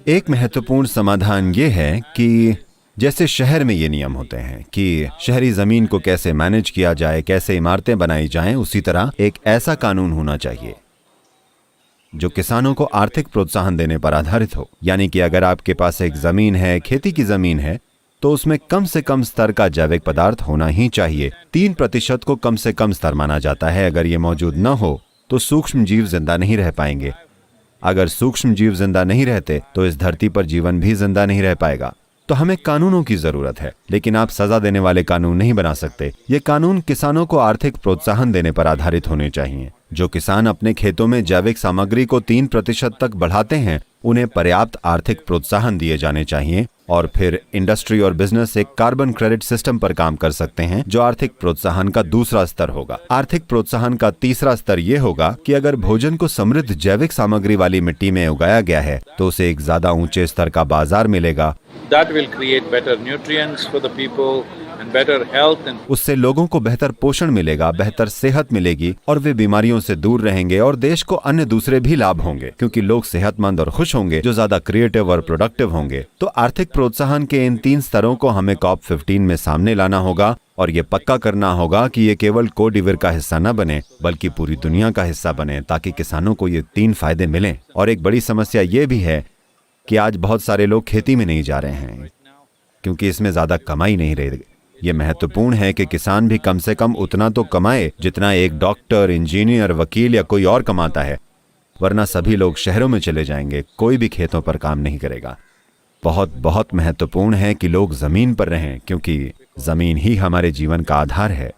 एक महत्वपूर्ण समाधान ये है कि जैसे शहर में ये नियम होते हैं कि शहरी जमीन को कैसे मैनेज किया जाए, कैसे इमारतें बनाई जाएं, उसी तरह एक ऐसा कानून होना चाहिए जो किसानों को आर्थिक प्रोत्साहन देने पर आधारित हो। यानी कि अगर आपके पास एक जमीन है, खेती की जमीन है, तो उसमें कम से कम स्तर का जैविक पदार्थ होना ही चाहिए। 3% को कम से कम स्तर माना जाता है। अगर ये मौजूद न हो तो सूक्ष्म जीव जिंदा नहीं रह पाएंगे। अगर सूक्ष्म जीव जिंदा नहीं रहते तो इस धरती पर जीवन भी जिंदा नहीं रह पाएगा। तो हमें कानूनों की जरूरत है, लेकिन आप सजा देने वाले कानून नहीं बना सकते। ये कानून किसानों को आर्थिक प्रोत्साहन देने पर आधारित होने चाहिए। जो किसान अपने खेतों में जैविक सामग्री को 3% तक बढ़ाते हैं, उन्हें पर्याप्त आर्थिक प्रोत्साहन दिए जाने चाहिए। और फिर इंडस्ट्री और बिजनेस एक कार्बन क्रेडिट सिस्टम पर काम कर सकते हैं, जो आर्थिक प्रोत्साहन का दूसरा स्तर होगा। आर्थिक प्रोत्साहन का तीसरा स्तर यह होगा कि अगर भोजन को समृद्ध जैविक सामग्री वाली मिट्टी में उगाया गया है तो उसे एक ज्यादा ऊंचे स्तर का बाजार मिलेगा। That will create better nutrients for the people and better health and उससे लोगों को बेहतर पोषण मिलेगा, बेहतर सेहत मिलेगी और वे बीमारियों से दूर रहेंगे। और देश को अन्य दूसरे भी लाभ होंगे, क्योंकि लोग सेहतमंद और खुश होंगे, जो ज्यादा क्रिएटिव और प्रोडक्टिव होंगे। तो आर्थिक प्रोत्साहन के इन 3 स्तरों को हमें COP15 में सामने लाना होगा और ये पक्का करना होगा कि ये केवल कोडिवर का हिस्सा न बने, बल्कि पूरी दुनिया का हिस्सा बने, ताकि किसानों को ये 3 फायदे मिलें। और एक बड़ी समस्या ये भी है कि आज बहुत सारे लोग खेती में नहीं जा रहे हैं, क्योंकि इसमें ज्यादा कमाई नहीं रही। ये महत्वपूर्ण है कि किसान भी कम से कम उतना तो कमाए जितना एक डॉक्टर, इंजीनियर, वकील या कोई और कमाता है, वरना सभी लोग शहरों में चले जाएंगे, कोई भी खेतों पर काम नहीं करेगा। बहुत बहुत महत्वपूर्ण है कि लोग जमीन पर रहें, क्योंकि जमीन ही हमारे जीवन का आधार है।